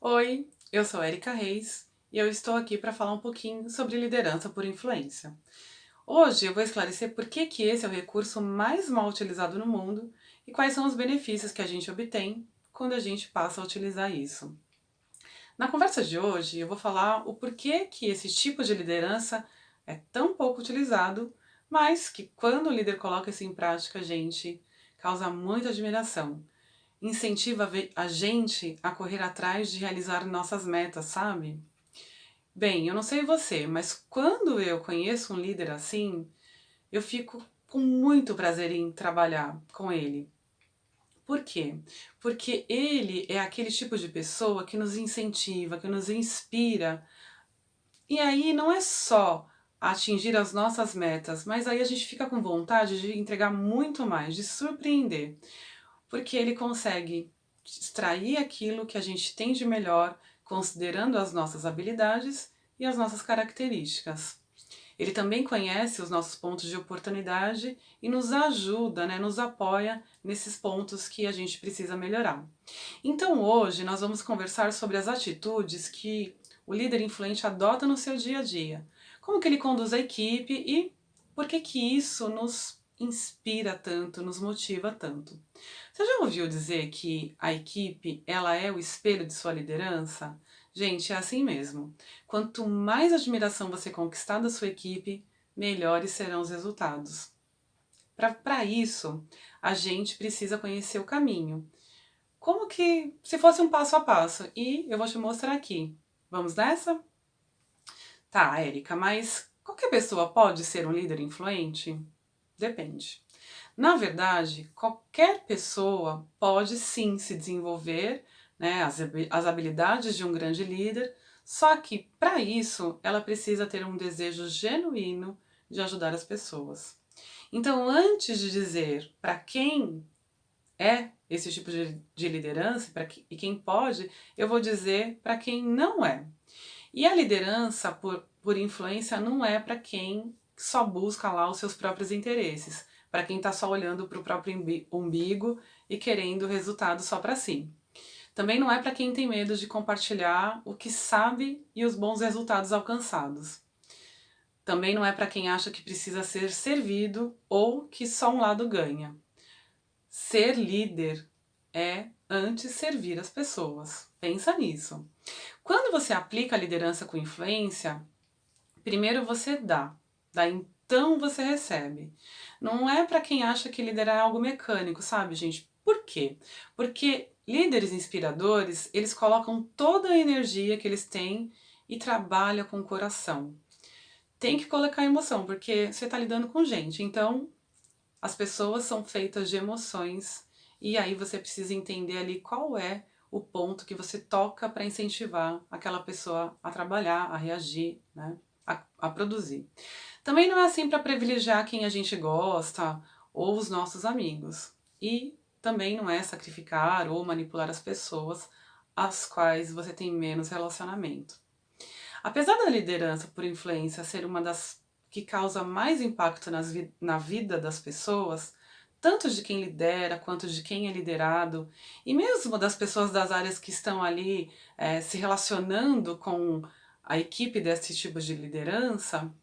Oi, eu sou Erika Reis e eu estou aqui para falar um pouquinho sobre liderança por influência. Hoje eu vou esclarecer por que esse é o recurso mais mal utilizado no mundo e quais são os benefícios que a gente obtém quando a gente passa a utilizar isso. Na conversa de hoje eu vou falar o porquê que esse tipo de liderança é tão pouco utilizado, mas que quando o líder coloca isso em prática, gente, causa muita admiração, incentiva a gente a correr atrás de realizar nossas metas, sabe? Bem, eu não sei você, mas quando eu conheço um líder assim, eu fico com muito prazer em trabalhar com ele. Por quê? Porque ele é aquele tipo de pessoa que nos incentiva, que nos inspira. E aí não é só atingir as nossas metas, mas aí a gente fica com vontade de entregar muito mais, de surpreender. Porque ele consegue extrair aquilo que a gente tem de melhor, considerando as nossas habilidades e as nossas características. Ele também conhece os nossos pontos de oportunidade e nos ajuda, né, nos apoia nesses pontos que a gente precisa melhorar. Então hoje nós vamos conversar sobre as atitudes que o líder influente adota no seu dia a dia. Como que ele conduz a equipe e por que isso nos inspira tanto, nos motiva tanto. Você já ouviu dizer que a equipe, ela é o espelho de sua liderança? Gente, é assim mesmo. Quanto mais admiração você conquistar da sua equipe, melhores serão os resultados. Para isso, a gente precisa conhecer o caminho. Como que se fosse um passo a passo. E eu vou te mostrar aqui. Vamos nessa? Tá, Érica, mas qualquer pessoa pode ser um líder influente? Depende. Na verdade, qualquer pessoa pode sim se desenvolver, né, as habilidades de um grande líder, só que para isso ela precisa ter um desejo genuíno de ajudar as pessoas. Então, antes de dizer para quem é esse tipo de liderança e quem pode, eu vou dizer para quem não é. E a liderança por influência não é para quem só busca lá os seus próprios interesses, para quem está só olhando para o próprio umbigo e querendo resultado só para si. Também não é para quem tem medo de compartilhar o que sabe e os bons resultados alcançados. Também não é para quem acha que precisa ser servido ou que só um lado ganha. Ser líder é antes servir as pessoas. Pensa nisso. Quando você aplica a liderança com influência, primeiro você dá, daí então você recebe. Não é para quem acha que liderar é algo mecânico, sabe, gente? Por quê? Porque líderes inspiradores, eles colocam toda a energia que eles têm e trabalham com o coração. Tem que colocar emoção, porque você está lidando com gente, então as pessoas são feitas de emoções e aí você precisa entender ali qual é o ponto que você toca para incentivar aquela pessoa a trabalhar, a reagir, né? A produzir. Também não é assim para privilegiar quem a gente gosta ou os nossos amigos. E também não é sacrificar ou manipular as pessoas às quais você tem menos relacionamento. Apesar da liderança por influência ser uma das que causa mais impacto na vida das pessoas, tanto de quem lidera quanto de quem é liderado, e mesmo das pessoas das áreas que estão ali se relacionando com a equipe desse tipo de liderança,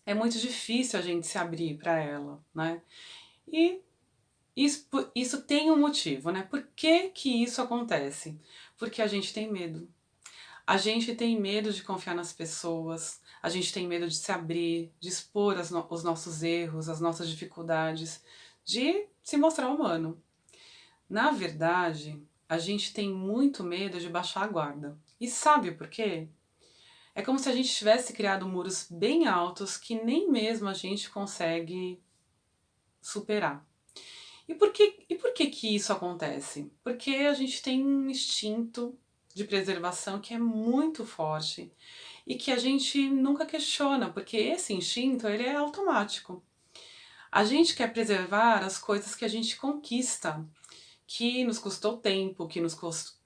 é muito difícil a gente se abrir para ela, né? E isso tem um motivo, né? Por que isso acontece? Porque a gente tem medo. A gente tem medo de confiar nas pessoas, a gente tem medo de se abrir, de expor os nossos erros, as nossas dificuldades, de se mostrar humano. Na verdade, a gente tem muito medo de baixar a guarda. E sabe por quê? É como se a gente tivesse criado muros bem altos que nem mesmo a gente consegue superar. E por que isso acontece? Porque a gente tem um instinto de preservação que é muito forte e que a gente nunca questiona, porque esse instinto ele é automático. A gente quer preservar as coisas que a gente conquista, que nos custou tempo, que nos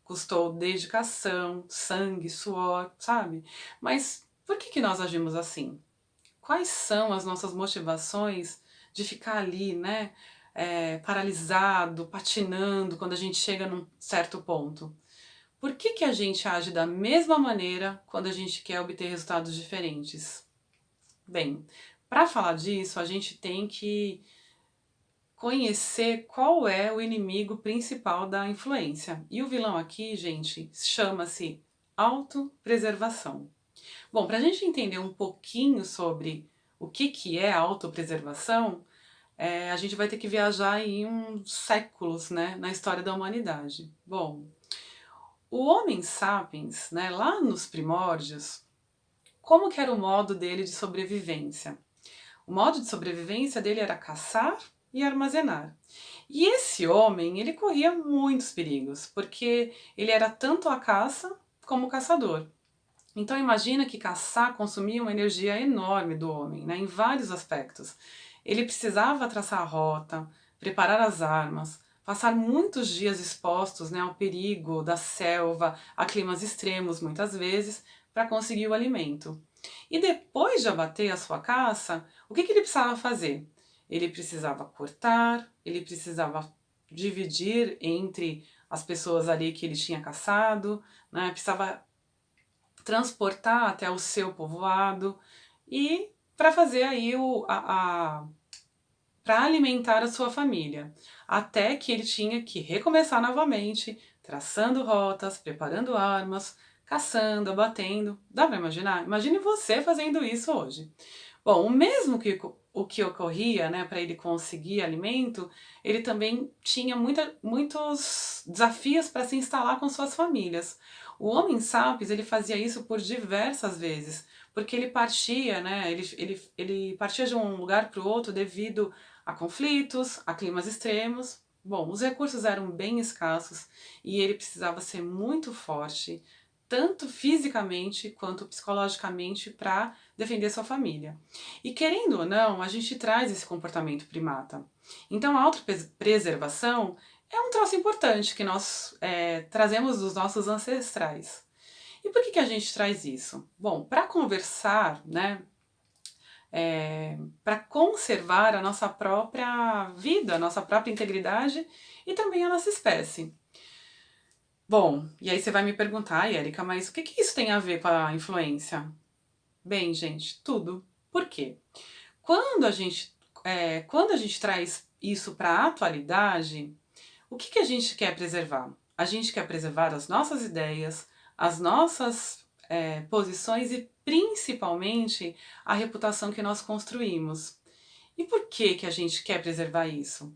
custou dedicação, sangue, suor, sabe? Mas por que nós agimos assim? Quais são as nossas motivações de ficar ali, né, paralisado, patinando quando a gente chega num certo ponto? Por que que a gente age da mesma maneira quando a gente quer obter resultados diferentes? Bem, para falar disso, a gente tem que conhecer qual é o inimigo principal da influência. E o vilão aqui, gente, chama-se autopreservação. Bom, para a gente entender um pouquinho sobre o que é autopreservação, a gente vai ter que viajar em uns séculos, né, na história da humanidade. Bom, o Homem sapiens, né, lá nos primórdios, como que era o modo dele de sobrevivência? O modo de sobrevivência dele era caçar e armazenar. E esse homem, ele corria muitos perigos, porque ele era tanto a caça como o caçador. Então imagina que caçar consumia uma energia enorme do homem, né, em vários aspectos. Ele precisava traçar a rota, preparar as armas, passar muitos dias expostos, né, ao perigo da selva, a climas extremos muitas vezes, para conseguir o alimento. E depois de abater a sua caça, o que ele precisava fazer? Ele precisava cortar, ele precisava dividir entre as pessoas ali que ele tinha caçado, né, precisava transportar até o seu povoado e para fazer aí para alimentar a sua família, até que ele tinha que recomeçar novamente, traçando rotas, preparando armas, caçando, abatendo. Dá para imaginar? Imagine você fazendo isso hoje. Bom, o que ocorria, né, para ele conseguir alimento, ele também tinha muitos desafios para se instalar com suas famílias. O Homem sapiens ele fazia isso por diversas vezes, porque ele partia, né, ele partia de um lugar para o outro devido a conflitos, a climas extremos. Bom, os recursos eram bem escassos e ele precisava ser muito forte, tanto fisicamente quanto psicologicamente, para defender sua família. E querendo ou não, a gente traz esse comportamento primata. Então a autopreservação é um troço importante que nós trazemos dos nossos ancestrais. E por que a gente traz isso? Bom, para conversar, né, para conservar a nossa própria vida, a nossa própria integridade e também a nossa espécie. Bom, e aí você vai me perguntar, Erika, mas o que isso tem a ver com a influência? Bem, gente, tudo. Por quê? Quando a gente, quando a gente traz isso para a atualidade, o que a gente quer preservar? A gente quer preservar as nossas ideias, as nossas posições e principalmente a reputação que nós construímos. E por que a gente quer preservar isso?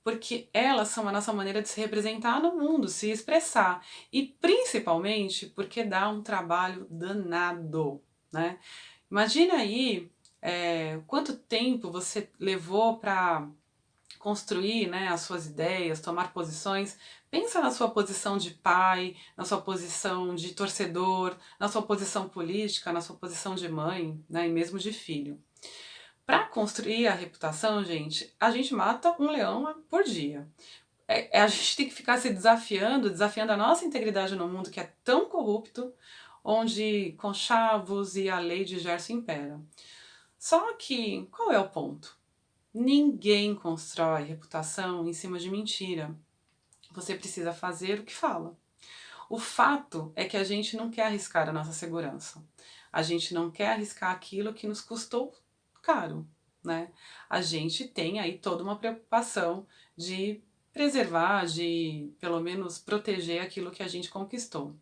Porque elas são a nossa maneira de se representar no mundo, se expressar. E principalmente porque dá um trabalho danado, né? Imagina aí quanto tempo você levou para construir, né, as suas ideias, tomar posições. Pensa na sua posição de pai, na sua posição de torcedor, na sua posição política, na sua posição de mãe, né, e mesmo de filho. Para construir a reputação, gente, a gente mata um leão por dia. A gente tem que ficar se desafiando, desafiando a nossa integridade no mundo que é tão corrupto, onde conchavos e a lei de Gerson impera. Só que, qual é o ponto? Ninguém constrói reputação em cima de mentira. Você precisa fazer o que fala. O fato é que a gente não quer arriscar a nossa segurança. A gente não quer arriscar aquilo que nos custou caro, né? A gente tem aí toda uma preocupação de preservar, de pelo menos proteger aquilo que a gente conquistou.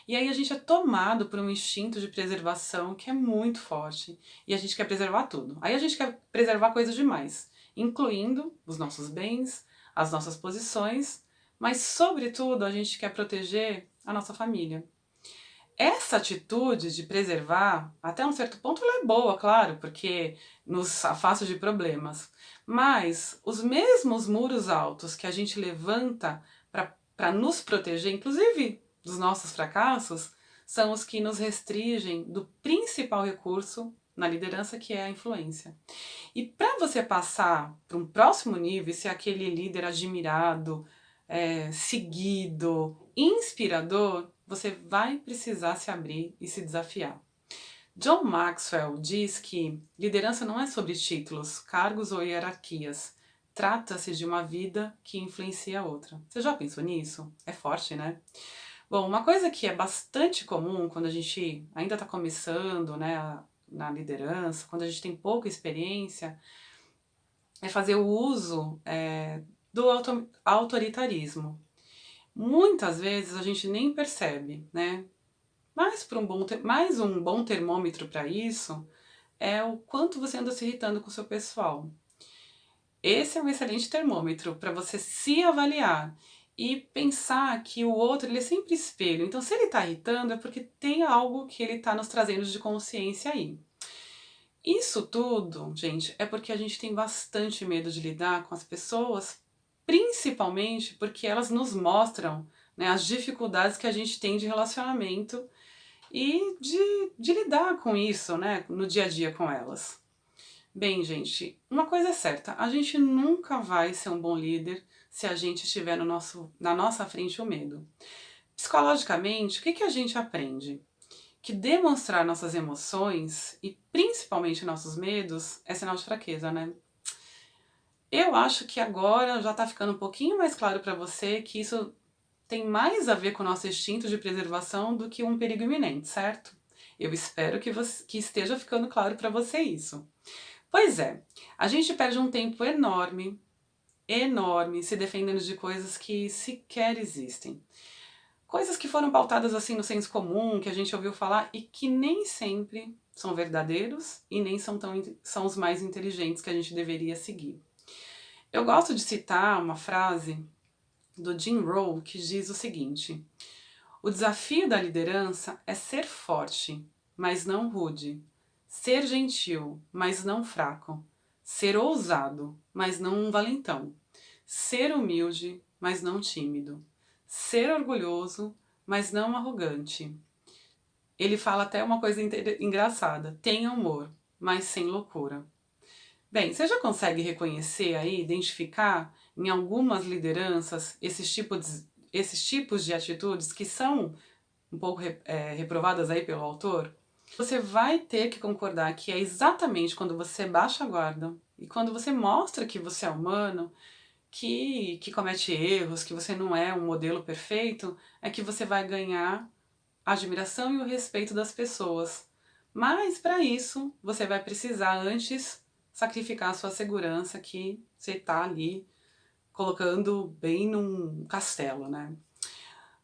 E aí a gente é tomado por um instinto de preservação que é muito forte e a gente quer preservar tudo. Aí a gente quer preservar coisas demais, incluindo os nossos bens, as nossas posições, mas sobretudo a gente quer proteger a nossa família. Essa atitude de preservar, até um certo ponto, ela é boa, claro, porque nos afasta de problemas. Mas os mesmos muros altos que a gente levanta para nos proteger, inclusive dos nossos fracassos, são os que nos restringem do principal recurso na liderança, que é a influência. E para você passar para um próximo nível e ser aquele líder admirado, seguido, inspirador, você vai precisar se abrir e se desafiar. John Maxwell diz que liderança não é sobre títulos, cargos ou hierarquias. Trata-se de uma vida que influencia a outra. Você já pensou nisso? É forte, né? Bom, uma coisa que é bastante comum quando a gente ainda está começando, né, na liderança, quando a gente tem pouca experiência, é fazer o uso do autoritarismo. Muitas vezes a gente nem percebe, né? Mas mais um bom termômetro para isso é o quanto você anda se irritando com o seu pessoal. Esse é um excelente termômetro para você se avaliar e pensar que o outro ele é sempre espelho. Então, se ele está irritando, é porque tem algo que ele está nos trazendo de consciência aí. Isso tudo, gente, é porque a gente tem bastante medo de lidar com as pessoas, principalmente porque elas nos mostram, né, as dificuldades que a gente tem de relacionamento e de lidar com isso, né, no dia a dia com elas. Bem, gente, uma coisa é certa, a gente nunca vai ser um bom líder se a gente estiver na nossa frente o medo. Psicologicamente, o que a gente aprende? Que demonstrar nossas emoções e principalmente nossos medos é sinal de fraqueza, né? Eu acho que agora já tá ficando um pouquinho mais claro para você que isso tem mais a ver com o nosso instinto de preservação do que um perigo iminente, certo? Eu espero que esteja ficando claro para você isso. Pois é, a gente perde um tempo enorme, enorme, se defendendo de coisas que sequer existem. Coisas que foram pautadas assim no senso comum, que a gente ouviu falar e que nem sempre são verdadeiros e nem são os mais inteligentes que a gente deveria seguir. Eu gosto de citar uma frase do Jim Rohn que diz o seguinte: o desafio da liderança é ser forte, mas não rude, ser gentil, mas não fraco, ser ousado, mas não um valentão, ser humilde, mas não tímido, ser orgulhoso, mas não arrogante. Ele fala até uma coisa engraçada: tenha humor, mas sem loucura. Bem, você já consegue reconhecer aí, identificar em algumas lideranças esses tipos de atitudes que são um pouco reprovadas aí pelo autor? Você vai ter que concordar que é exatamente quando você baixa a guarda e quando você mostra que você é humano, que comete erros, que você não é um modelo perfeito, é que você vai ganhar a admiração e o respeito das pessoas. Mas para isso, você vai precisar antes sacrificar a sua segurança que você está ali colocando bem num castelo, né?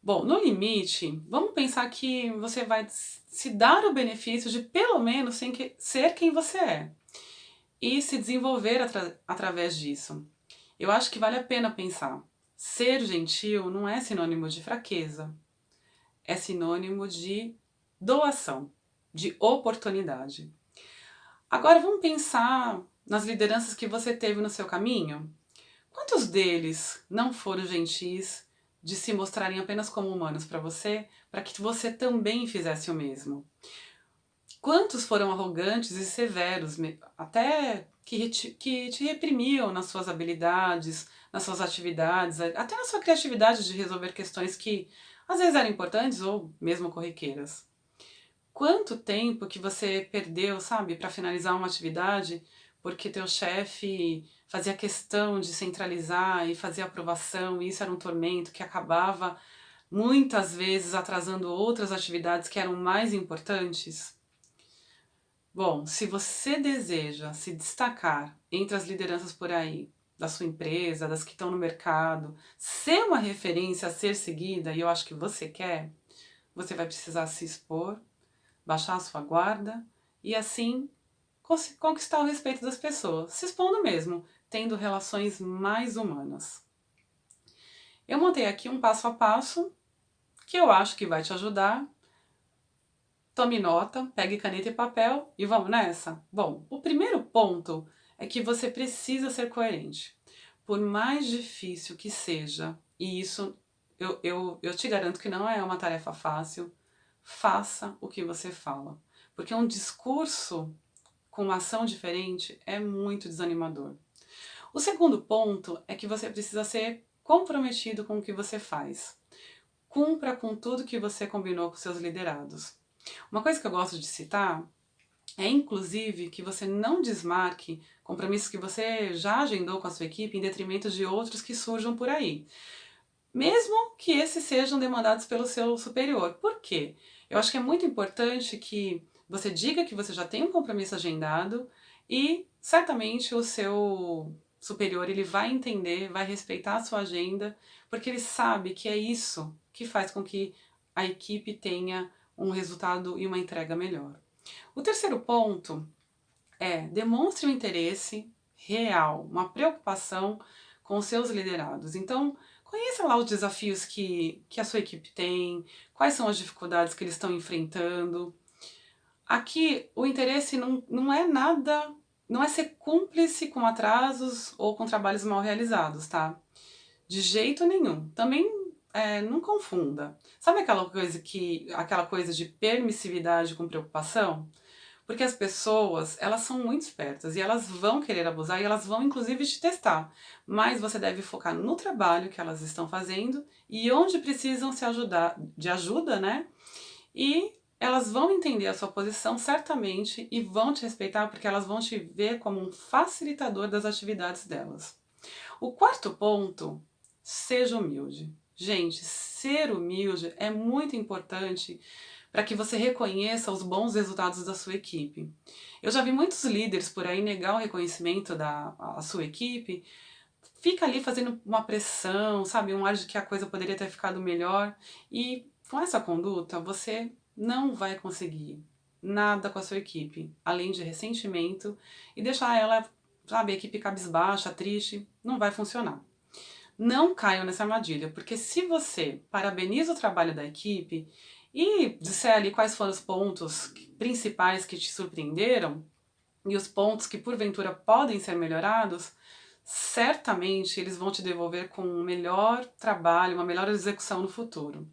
Bom, no limite, vamos pensar que você vai se dar o benefício de pelo menos ser quem você é e se desenvolver através disso. Eu acho que vale a pena pensar. Ser gentil não é sinônimo de fraqueza, é sinônimo de doação, de oportunidade. Agora vamos pensar nas lideranças que você teve no seu caminho. Quantos deles não foram gentis de se mostrarem apenas como humanos para você, para que você também fizesse o mesmo? Quantos foram arrogantes e severos, até que te reprimiam nas suas habilidades, nas suas atividades, até na sua criatividade de resolver questões que às vezes eram importantes ou mesmo corriqueiras? Quanto tempo que você perdeu, sabe, para finalizar uma atividade porque teu chefe fazia questão de centralizar e fazer aprovação, e isso era um tormento que acabava muitas vezes atrasando outras atividades que eram mais importantes? Bom, se você deseja se destacar entre as lideranças por aí, da sua empresa, das que estão no mercado, ser uma referência a ser seguida, e eu acho que você quer, você vai precisar se expor, baixar a sua guarda e assim conquistar o respeito das pessoas, se expondo mesmo, tendo relações mais humanas. Eu montei aqui um passo a passo que eu acho que vai te ajudar. Tome nota, pegue caneta e papel e vamos nessa? Bom, o primeiro ponto é que você precisa ser coerente. Por mais difícil que seja, e isso eu te garanto que não é uma tarefa fácil, faça o que você fala. Porque um discurso com uma ação diferente é muito desanimador. O segundo ponto é que você precisa ser comprometido com o que você faz. Cumpra com tudo que você combinou com seus liderados. Uma coisa que eu gosto de citar é, inclusive, que você não desmarque compromissos que você já agendou com a sua equipe em detrimento de outros que surjam por aí. mesmo que esses sejam demandados pelo seu superior. Por quê? Eu acho que é muito importante que você diga que você já tem um compromisso agendado e certamente o seu superior ele vai entender, vai respeitar a sua agenda, porque ele sabe que é isso que faz com que a equipe tenha um resultado e uma entrega melhor. O terceiro ponto é demonstre um interesse real, uma preocupação com os seus liderados. Então, conheça lá os desafios que a sua equipe tem, quais são as dificuldades que eles estão enfrentando. Aqui, o interesse não é nada, não é ser cúmplice com atrasos ou com trabalhos mal realizados, tá? De jeito nenhum. Também não confunda. Sabe aquela coisa de permissividade com preocupação? Porque as pessoas, elas são muito espertas e elas vão querer abusar e elas vão inclusive te testar. Mas você deve focar no trabalho que elas estão fazendo e onde precisam se ajudar, de ajuda, né? E elas vão entender a sua posição certamente e vão te respeitar porque elas vão te ver como um facilitador das atividades delas. O quarto ponto, seja humilde. Gente, ser humilde é muito importante para que você reconheça os bons resultados da sua equipe. Eu já vi muitos líderes por aí negar o reconhecimento da a sua equipe, fica ali fazendo uma pressão, sabe, um ar de que a coisa poderia ter ficado melhor, e com essa conduta você não vai conseguir nada com a sua equipe, além de ressentimento e deixar ela, sabe, a equipe cabisbaixa, triste, não vai funcionar. Não caiam nessa armadilha, porque se você parabeniza o trabalho da equipe e disser ali quais foram os pontos principais que te surpreenderam e os pontos que porventura podem ser melhorados, certamente eles vão te devolver com um melhor trabalho, uma melhor execução no futuro.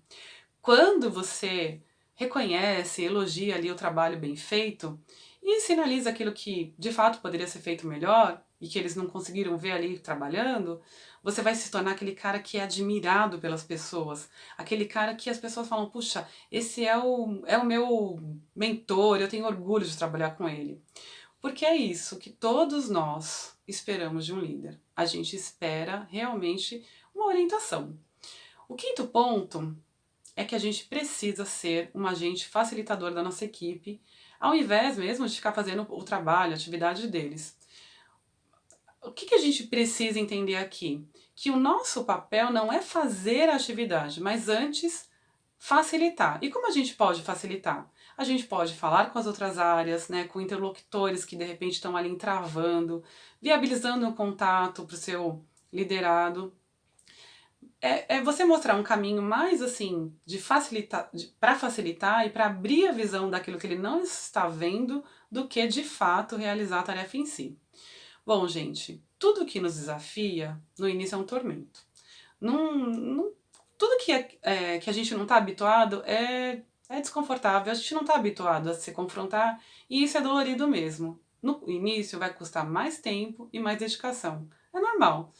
Quando você reconhece, elogia ali o trabalho bem feito e sinaliza aquilo que de fato poderia ser feito melhor e que eles não conseguiram ver ali trabalhando, você vai se tornar aquele cara que é admirado pelas pessoas, aquele cara que as pessoas falam, puxa, esse é o meu mentor, eu tenho orgulho de trabalhar com ele. Porque é isso que todos nós esperamos de um líder. A gente espera realmente uma orientação. O quinto ponto é que a gente precisa ser um agente facilitador da nossa equipe, ao invés mesmo de ficar fazendo o trabalho, a atividade deles. O que a gente precisa entender aqui? Que o nosso papel não é fazer a atividade, mas antes facilitar. E como a gente pode facilitar? A gente pode falar com as outras áreas, né, com interlocutores que de repente estão ali entravando, viabilizando um contato para o seu liderado. É você mostrar um caminho mais assim de facilitar, para facilitar e para abrir a visão daquilo que ele não está vendo, do que de fato realizar a tarefa em si. Bom, gente, tudo que nos desafia no início é um tormento. Tudo que a gente não está habituado é desconfortável, a gente não está habituado a se confrontar e isso é dolorido mesmo. No início vai custar mais tempo e mais dedicação. É normal.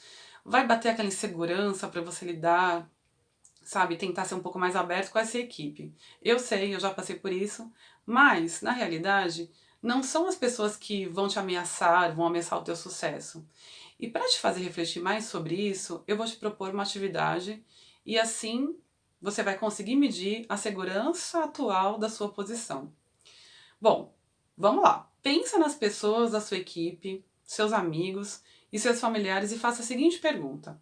Vai bater aquela insegurança para você lidar, sabe, tentar ser um pouco mais aberto com essa equipe. Eu sei, eu já passei por isso, mas na realidade não são as pessoas que vão te ameaçar, vão ameaçar o teu sucesso. E para te fazer refletir mais sobre isso, eu vou te propor uma atividade e assim você vai conseguir medir a segurança atual da sua posição. Bom, vamos lá. Pensa nas pessoas da sua equipe, seus amigos e seus familiares e faça a seguinte pergunta: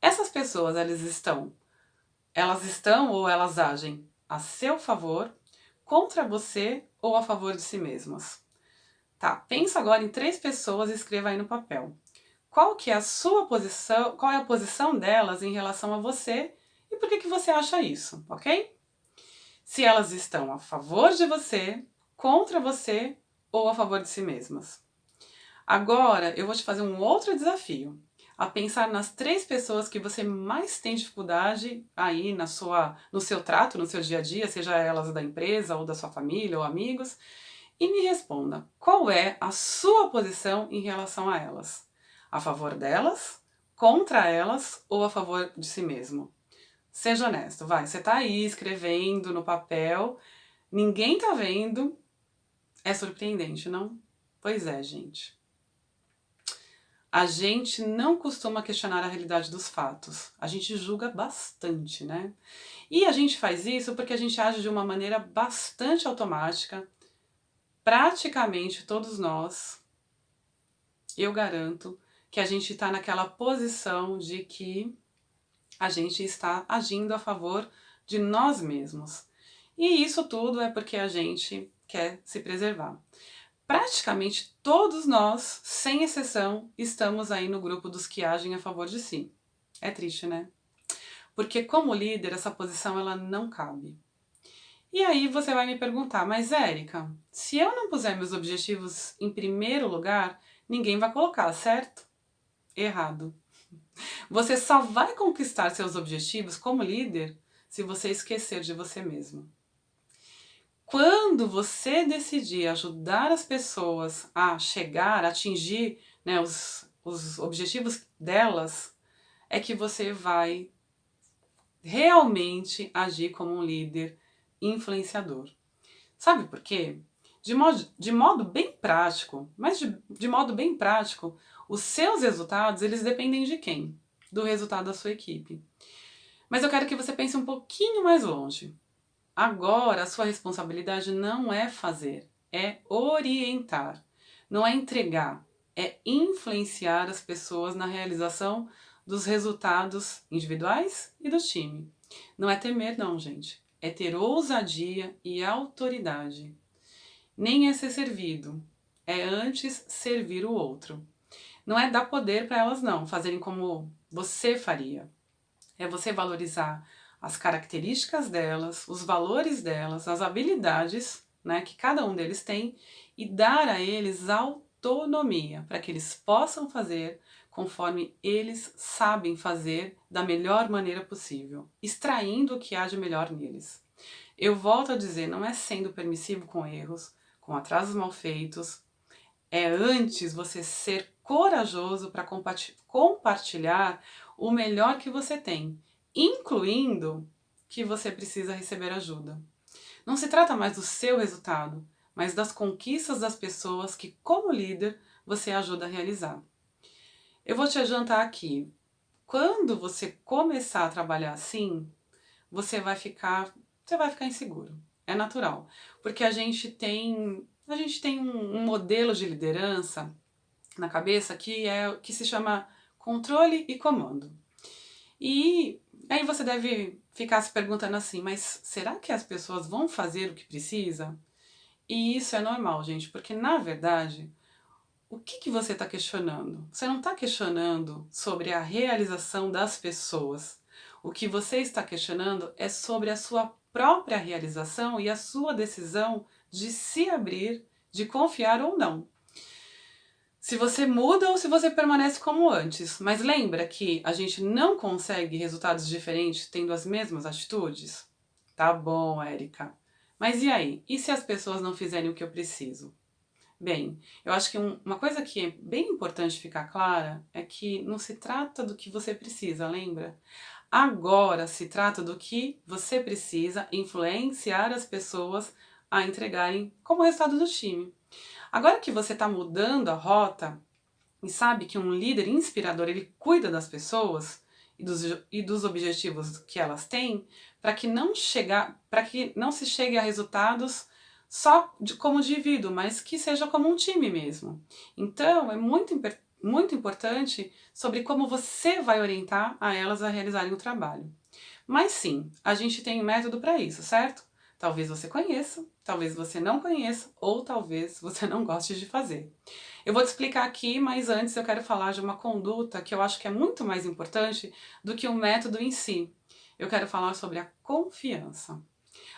essas pessoas, elas estão ou elas agem a seu favor, contra você ou a favor de si mesmas? Tá, pensa agora em 3 pessoas e escreva aí no papel. Qual que é a sua posição, qual é a posição delas em relação a você e por que você acha isso, ok? Se elas estão a favor de você, contra você ou a favor de si mesmas. Agora eu vou te fazer um outro desafio, a pensar nas 3 pessoas que você mais tem dificuldade aí no seu trato, no seu dia a dia, seja elas da empresa ou da sua família ou amigos, e me responda, qual é a sua posição em relação a elas? A favor delas, contra elas ou a favor de si mesmo? Seja honesto, vai, você tá aí escrevendo no papel, ninguém tá vendo, é surpreendente, não? Pois é, gente. A gente não costuma questionar a realidade dos fatos. A gente julga bastante, né? E a gente faz isso porque a gente age de uma maneira bastante automática. Praticamente todos nós, eu garanto, que a gente está naquela posição de que a gente está agindo a favor de nós mesmos. E isso tudo é porque a gente quer se preservar. Praticamente todos nós, sem exceção, estamos aí no grupo dos que agem a favor de si. É triste, né? Porque como líder, essa posição ela não cabe. E aí você vai me perguntar, mas Érica, se eu não puser meus objetivos em primeiro lugar, ninguém vai colocar, certo? Errado. Você só vai conquistar seus objetivos como líder se você esquecer de você mesmo. Quando você decidir ajudar as pessoas a chegar, a atingir, né, os objetivos delas, é que você vai realmente agir como um líder influenciador. Sabe por quê? De modo bem prático, mas de modo bem prático, os seus resultados, eles dependem de quem? Do resultado da sua equipe. Mas eu quero que você pense um pouquinho mais longe. Agora, a sua responsabilidade não é fazer, é orientar. Não é entregar, é influenciar as pessoas na realização dos resultados individuais e do time. Não é temer, não, gente. É ter ousadia e autoridade. Nem é ser servido, é antes servir o outro. Não é dar poder para elas, não, fazerem como você faria. É você valorizar as características delas, os valores delas, as habilidades, né, que cada um deles tem e dar a eles autonomia para que eles possam fazer conforme eles sabem fazer da melhor maneira possível, extraindo o que há de melhor neles. Eu volto a dizer, não é sendo permissivo com erros, com atrasos mal feitos, é antes você ser corajoso para compartilhar o melhor que você tem, incluindo que você precisa receber ajuda. Não se trata mais do seu resultado, mas das conquistas das pessoas que, como líder, você ajuda a realizar. Eu vou te adiantar aqui. Quando você começar a trabalhar assim, você vai ficar inseguro. É natural, porque a gente tem um modelo de liderança na cabeça que se chama controle e comando. E aí você deve ficar se perguntando assim, mas será que as pessoas vão fazer o que precisa? E isso é normal, gente, porque na verdade, o que você está questionando? Você não está questionando sobre a realização das pessoas. O que você está questionando é sobre a sua própria realização e a sua decisão de se abrir, de confiar ou não. Se você muda ou se você permanece como antes. Mas lembra que a gente não consegue resultados diferentes tendo as mesmas atitudes? Tá bom, Érica. Mas e aí? E se as pessoas não fizerem o que eu preciso? Bem, eu acho que uma coisa que é bem importante ficar clara é que não se trata do que você precisa, lembra? Agora se trata do que você precisa influenciar as pessoas a entregarem como resultado do time. Agora que você está mudando a rota e sabe que um líder inspirador ele cuida das pessoas e dos objetivos que elas têm, para que não se chegue a resultados só como indivíduo, mas que seja como um time mesmo. Então é muito importante sobre como você vai orientar a elas a realizarem o trabalho. Mas sim, a gente tem um método para isso, certo? Talvez você conheça, talvez você não conheça, ou talvez você não goste de fazer. Eu vou te explicar aqui, mas antes eu quero falar de uma conduta que eu acho que é muito mais importante do que o método em si. Eu quero falar sobre a confiança.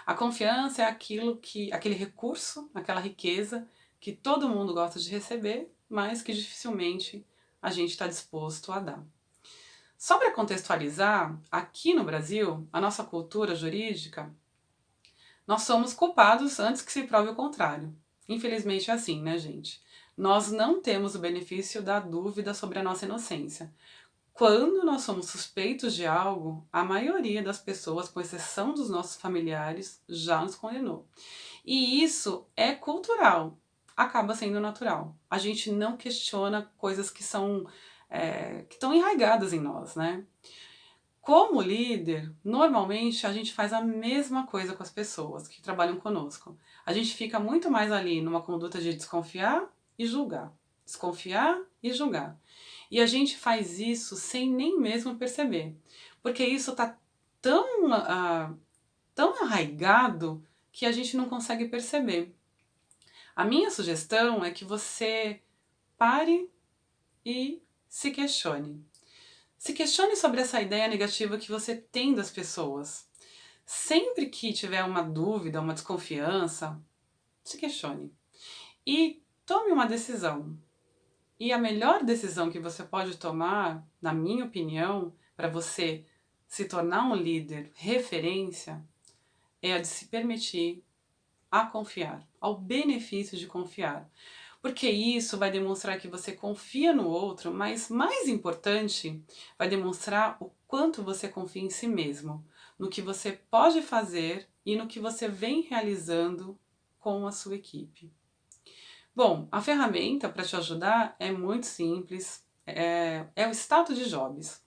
A confiança é aquele recurso, aquela riqueza que todo mundo gosta de receber, mas que dificilmente a gente está disposto a dar. Só para contextualizar, aqui no Brasil, a nossa cultura jurídica, nós somos culpados antes que se prove o contrário. Infelizmente é assim, né, gente? Nós não temos o benefício da dúvida sobre a nossa inocência. Quando nós somos suspeitos de algo, a maioria das pessoas, com exceção dos nossos familiares, já nos condenou. E isso é cultural. acaba sendo natural. A gente não questiona coisas que estão enraigadas em nós, né? Como líder, normalmente a gente faz a mesma coisa com as pessoas que trabalham conosco. A gente fica muito mais ali numa conduta de desconfiar e julgar. Desconfiar e julgar. E a gente faz isso sem nem mesmo perceber. Porque isso está tão, tão arraigado que a gente não consegue perceber. A minha sugestão é que você pare e se questione. Se questione sobre essa ideia negativa que você tem das pessoas. Sempre que tiver uma dúvida, uma desconfiança, se questione. E tome uma decisão. E a melhor decisão que você pode tomar, na minha opinião, para você se tornar um líder referência, é a de se permitir a confiar, ao benefício de confiar. Porque isso vai demonstrar que você confia no outro, mas mais importante, vai demonstrar o quanto você confia em si mesmo, no que você pode fazer e no que você vem realizando com a sua equipe. Bom, a ferramenta para te ajudar é muito simples, é o status de jobs.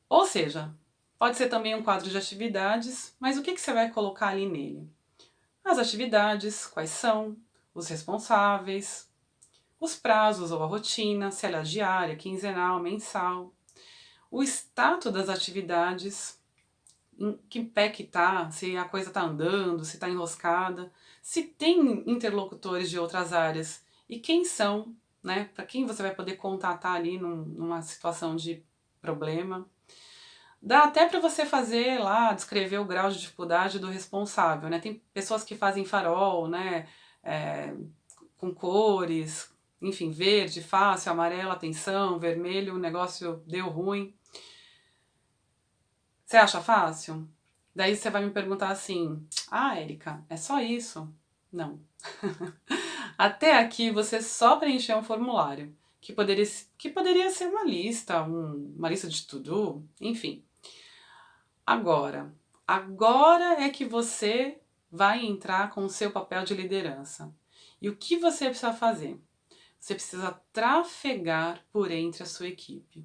Ou seja, pode ser também um quadro de atividades, mas o que você vai colocar ali nele? As atividades, quais são, os responsáveis, os prazos ou a rotina, se ela é diária, quinzenal, mensal, o status das atividades, em que pé que tá, se a coisa está andando, se está enroscada, se tem interlocutores de outras áreas e quem são, né? Para quem você vai poder contatar ali numa situação de problema. Dá até para você fazer lá, descrever o grau de dificuldade do responsável, né? Tem pessoas que fazem farol, né? É, com cores, enfim, verde, fácil, amarelo, atenção, vermelho, o negócio deu ruim. Você acha fácil? Daí você vai me perguntar assim: ah, Érica, é só isso? Não. Até aqui você só preencheu um formulário, que poderia ser uma lista, uma lista de to-do, enfim. Agora é que você vai entrar com o seu papel de liderança. E o que você precisa fazer? Você precisa trafegar por entre a sua equipe.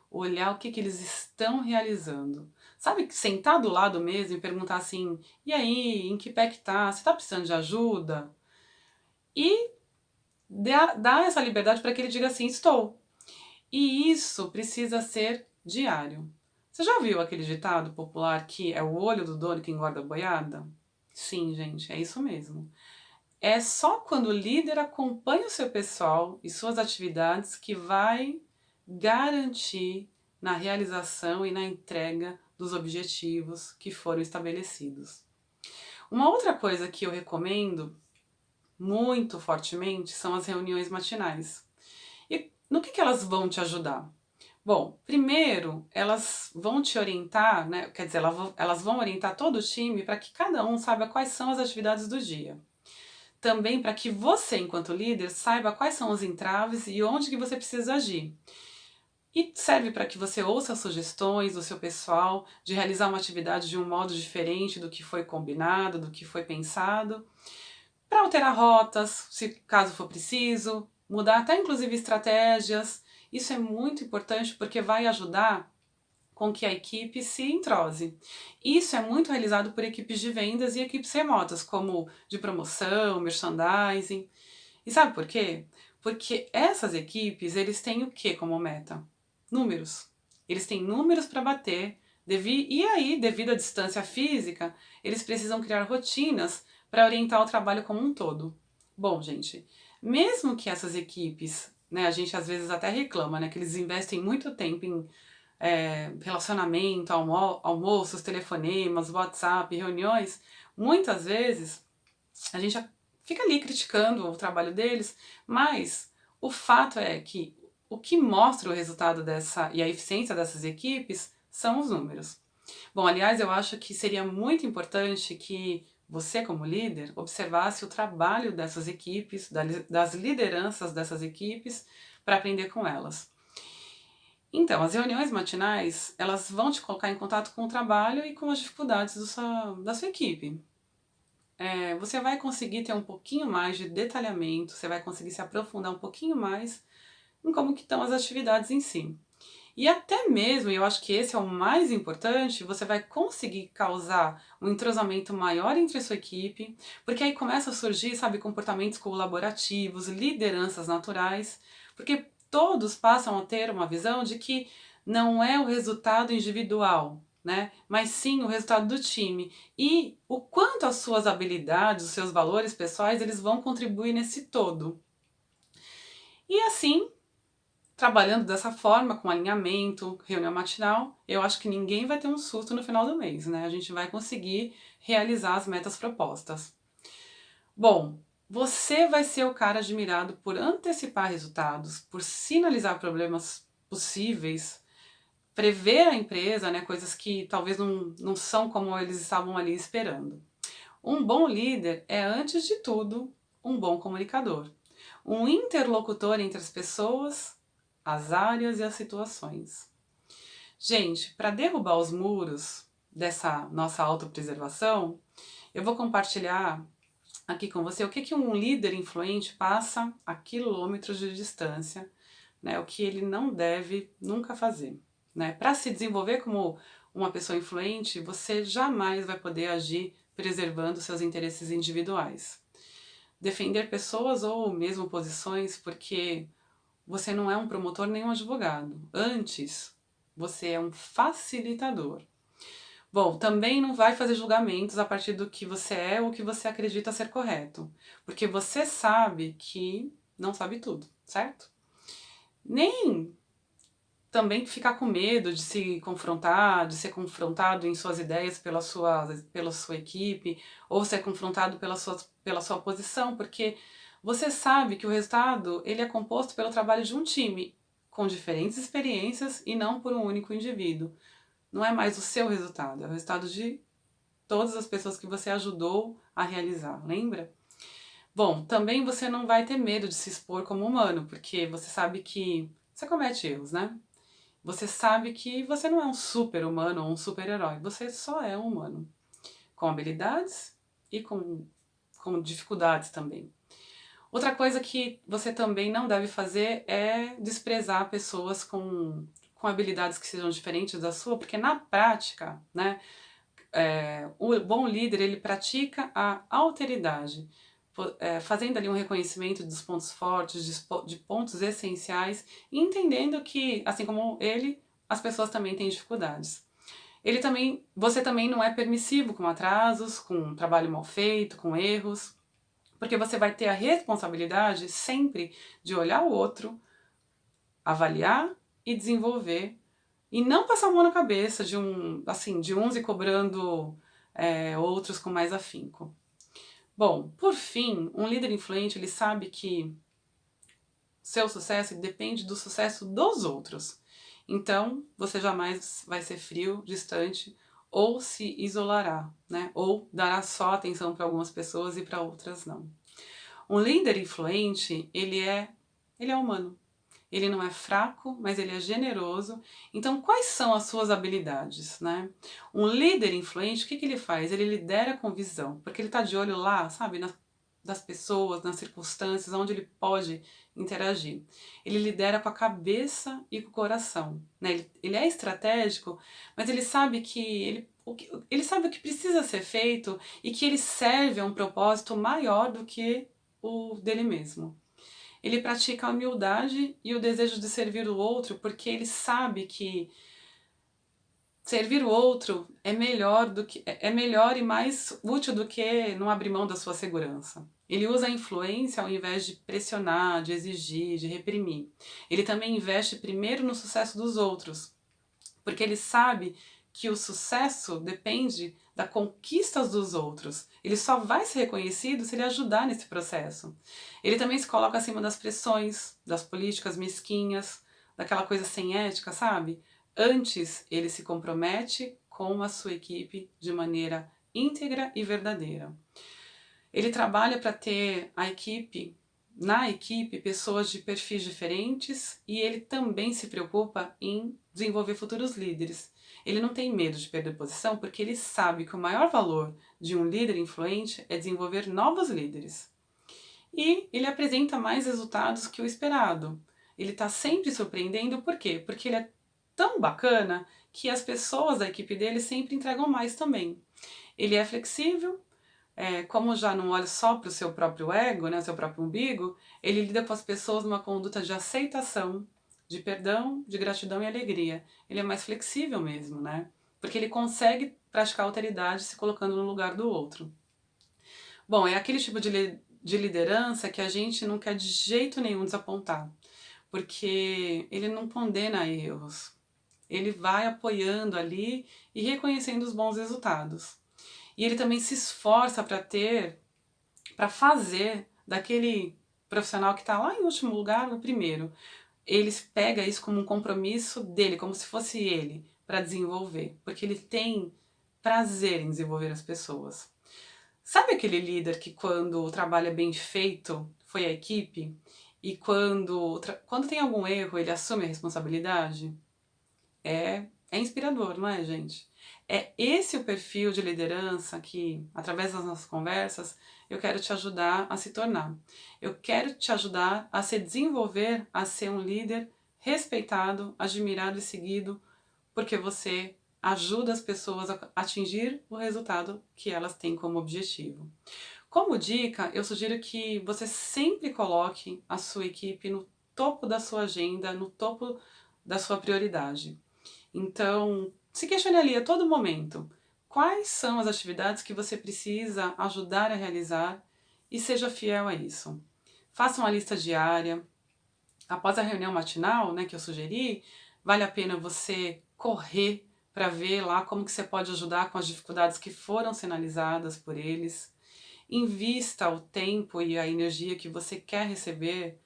Olhar o que eles estão realizando. Sabe, sentar do lado mesmo e perguntar assim: e aí, em que pé que tá? Você tá precisando de ajuda? E dar essa liberdade para que ele diga assim: estou. E isso precisa ser diário. Você já viu aquele ditado popular que é o olho do dono que engorda a boiada? Sim, gente, é isso mesmo. É só quando o líder acompanha o seu pessoal e suas atividades que vai garantir na realização e na entrega dos objetivos que foram estabelecidos. Uma outra coisa que eu recomendo muito fortemente são as reuniões matinais. E no que elas vão te ajudar? Bom, primeiro, elas vão te orientar, né? Quer dizer, elas vão orientar todo o time para que cada um saiba quais são as atividades do dia. Também para que você, enquanto líder, saiba quais são os entraves e onde que você precisa agir. E serve para que você ouça sugestões do seu pessoal de realizar uma atividade de um modo diferente do que foi combinado, do que foi pensado, para alterar rotas, se caso for preciso, mudar até inclusive estratégias. Isso é muito importante porque vai ajudar com que a equipe se entrose. Isso é muito realizado por equipes de vendas e equipes remotas, como de promoção, merchandising. E sabe por quê? Porque essas equipes, eles têm o que como meta? Números. Eles têm números para bater, e aí, devido à distância física, eles precisam criar rotinas para orientar o trabalho como um todo. Bom, gente, mesmo que essas equipes, né, a gente às vezes até reclama, né, que eles investem muito tempo em relacionamento, almoços, telefonemas, WhatsApp, reuniões, muitas vezes a gente fica ali criticando o trabalho deles, mas o fato é que o que mostra o resultado e a eficiência dessas equipes são os números. Bom, aliás, eu acho que seria muito importante que você, como líder, observasse o trabalho dessas equipes, das lideranças dessas equipes, para aprender com elas. Então, as reuniões matinais, elas vão te colocar em contato com o trabalho e com as dificuldades da sua equipe. você vai conseguir ter um pouquinho mais de detalhamento, você vai conseguir se aprofundar um pouquinho mais em como que estão as atividades em si. E até mesmo, e eu acho que esse é o mais importante, você vai conseguir causar um entrosamento maior entre a sua equipe, porque aí começa a surgir, sabe, comportamentos colaborativos, lideranças naturais, porque todos passam a ter uma visão de que não é o resultado individual, né, mas sim o resultado do time. E o quanto as suas habilidades, os seus valores pessoais, eles vão contribuir nesse todo. E assim, trabalhando dessa forma, com alinhamento, reunião matinal, eu acho que ninguém vai ter um susto no final do mês, né? A gente vai conseguir realizar as metas propostas. Bom, você vai ser o cara admirado por antecipar resultados, por sinalizar problemas possíveis, prever a empresa, né, coisas que talvez não são como eles estavam ali esperando. Um bom líder é, antes de tudo, um bom comunicador, um interlocutor entre as pessoas, as áreas e as situações. Gente, para derrubar os muros dessa nossa autopreservação, eu vou compartilhar aqui com você o que um líder influente passa a quilômetros de distância, né, o que ele não deve nunca fazer. Né? Para se desenvolver como uma pessoa influente, você jamais vai poder agir preservando seus interesses individuais. Defender pessoas ou mesmo posições porque você não é um promotor nem um advogado. Antes, você é um facilitador. Bom, também não vai fazer julgamentos a partir do que você é ou que você acredita ser correto, porque você sabe que não sabe tudo, certo? Nem também ficar com medo de se confrontar, de ser confrontado em suas ideias pela sua equipe, ou ser confrontado pela sua posição, porque você sabe que o resultado ele é composto pelo trabalho de um time, com diferentes experiências e não por um único indivíduo. Não é mais o seu resultado, é o resultado de todas as pessoas que você ajudou a realizar, lembra? Bom, também você não vai ter medo de se expor como humano, porque você sabe que você comete erros, né? Você sabe que você não é um super-humano ou um super-herói, você só é um humano, com habilidades e com dificuldades também. Outra coisa que você também não deve fazer é desprezar pessoas com habilidades que sejam diferentes da sua, porque na prática, né, o bom líder ele pratica a alteridade, fazendo ali um reconhecimento dos pontos fortes, de pontos essenciais, e entendendo que, assim como ele, as pessoas também têm dificuldades. Você também não é permissivo com atrasos, com trabalho mal feito, com erros, porque você vai ter a responsabilidade sempre de olhar o outro, avaliar e desenvolver e não passar a mão na cabeça de uns e cobrando outros com mais afinco. Bom, por fim, um líder influente ele sabe que seu sucesso depende do sucesso dos outros. Então, você jamais vai ser frio, distante ou se isolará, né? Ou dará só atenção para algumas pessoas e para outras não. Um líder influente, ele é humano. Ele não é fraco, mas ele é generoso. Então, quais são as suas habilidades, né? Um líder influente, o que ele faz? Ele lidera com visão, porque ele está de olho lá, sabe, das pessoas, nas circunstâncias, onde ele pode interagir. Ele lidera com a cabeça e com o coração, né? Ele é estratégico, mas ele sabe ele sabe o que precisa ser feito e que ele serve a um propósito maior do que o dele mesmo. Ele pratica a humildade e o desejo de servir o outro porque ele sabe que servir o outro é melhor e mais útil do que não abrir mão da sua segurança. Ele usa a influência ao invés de pressionar, de exigir, de reprimir. Ele também investe primeiro no sucesso dos outros, porque ele sabe que o sucesso depende das conquistas dos outros. Ele só vai ser reconhecido se ele ajudar nesse processo. Ele também se coloca acima das pressões, das políticas mesquinhas, daquela coisa sem ética, sabe? Antes, ele se compromete com a sua equipe de maneira íntegra e verdadeira. Ele trabalha para ter na equipe, pessoas de perfis diferentes e ele também se preocupa em desenvolver futuros líderes. Ele não tem medo de perder posição porque ele sabe que o maior valor de um líder influente é desenvolver novos líderes. E ele apresenta mais resultados que o esperado. Ele está sempre surpreendendo, por quê? Porque ele é tão bacana que as pessoas da equipe dele sempre entregam mais também. Ele é flexível, como já não olha só para o seu próprio ego, né, o seu próprio umbigo, ele lida com as pessoas numa conduta de aceitação, de perdão, de gratidão e alegria. Ele é mais flexível mesmo, né? Porque ele consegue praticar alteridade se colocando no lugar do outro. Bom, é aquele tipo de liderança que a gente não quer de jeito nenhum desapontar, porque ele não condena erros, ele vai apoiando ali e reconhecendo os bons resultados. E ele também se esforça para fazer daquele profissional que está lá em último lugar o primeiro. Ele pega isso como um compromisso dele, como se fosse ele, para desenvolver, porque ele tem prazer em desenvolver as pessoas. Sabe aquele líder que quando o trabalho é bem feito, foi a equipe, e quando tem algum erro ele assume a responsabilidade? É inspirador, não é, gente? É esse o perfil de liderança que, através das nossas conversas, eu quero te ajudar a se tornar. Eu quero te ajudar a se desenvolver, a ser um líder respeitado, admirado e seguido, porque você ajuda as pessoas a atingir o resultado que elas têm como objetivo. Como dica, eu sugiro que você sempre coloque a sua equipe no topo da sua agenda, no topo da sua prioridade. Então, se questione ali a todo momento quais são as atividades que você precisa ajudar a realizar e seja fiel a isso. Faça uma lista diária. Após a reunião matinal, né, que eu sugeri, vale a pena você correr para ver lá como que você pode ajudar com as dificuldades que foram sinalizadas por eles. Invista o tempo e a energia que você quer receber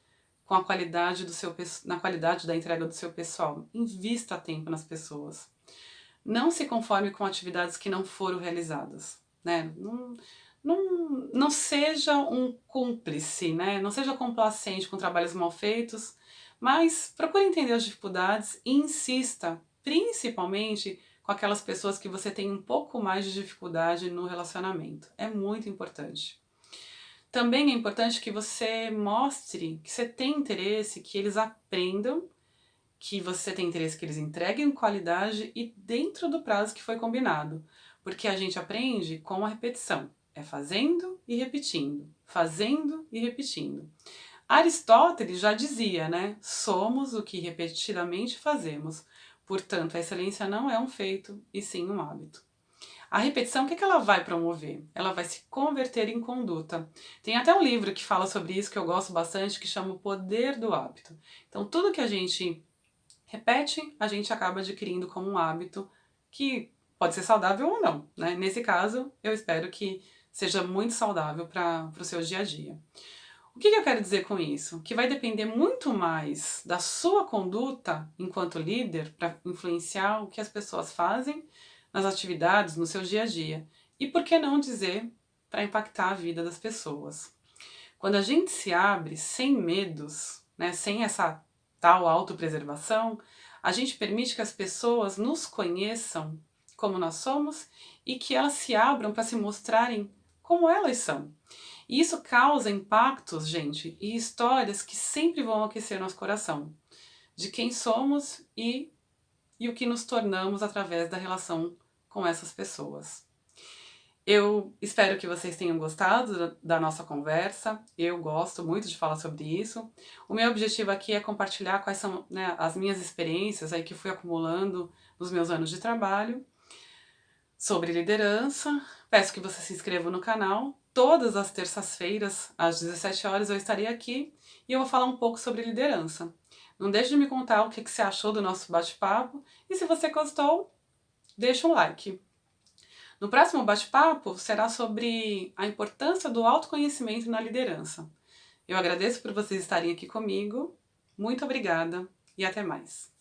com a qualidade na qualidade da entrega do seu pessoal. Invista tempo nas pessoas. Não se conforme com atividades que não foram realizadas, né? Não seja um cúmplice, né? Não seja complacente com trabalhos mal feitos, mas procure entender as dificuldades e insista, principalmente com aquelas pessoas que você tem um pouco mais de dificuldade no relacionamento. É muito importante. Também é importante que você mostre que você tem interesse, que eles aprendam, que você tem interesse que eles entreguem qualidade e dentro do prazo que foi combinado. Porque a gente aprende com a repetição. É fazendo e repetindo, fazendo e repetindo. Aristóteles já dizia, né? Somos o que repetidamente fazemos. Portanto, a excelência não é um feito, e sim um hábito. A repetição, o que ela vai promover? Ela vai se converter em conduta. Tem até um livro que fala sobre isso que eu gosto bastante, que chama O Poder do Hábito. Então, tudo que a gente repete, a gente acaba adquirindo como um hábito que pode ser saudável ou não, né? Nesse caso, eu espero que seja muito saudável para o seu dia a dia. O que eu quero dizer com isso? Que vai depender muito mais da sua conduta enquanto líder para influenciar o que as pessoas fazem nas atividades, no seu dia a dia. E por que não dizer para impactar a vida das pessoas? Quando a gente se abre sem medos, né, sem essa tal autopreservação, a gente permite que as pessoas nos conheçam como nós somos e que elas se abram para se mostrarem como elas são. E isso causa impactos, gente, e histórias que sempre vão aquecer nosso coração, de quem somos e o que nos tornamos através da relação com essas pessoas. Eu espero que vocês tenham gostado da nossa conversa. Eu gosto muito de falar sobre isso. O meu objetivo aqui é compartilhar quais são, né, as minhas experiências aí que fui acumulando nos meus anos de trabalho sobre liderança. Peço que você se inscreva no canal. Todas as terças-feiras, às 17 horas, eu estarei aqui e eu vou falar um pouco sobre liderança. Não deixe de me contar o que você achou do nosso bate-papo e se você gostou, deixa um like. No próximo bate-papo será sobre a importância do autoconhecimento na liderança. Eu agradeço por vocês estarem aqui comigo, muito obrigada e até mais.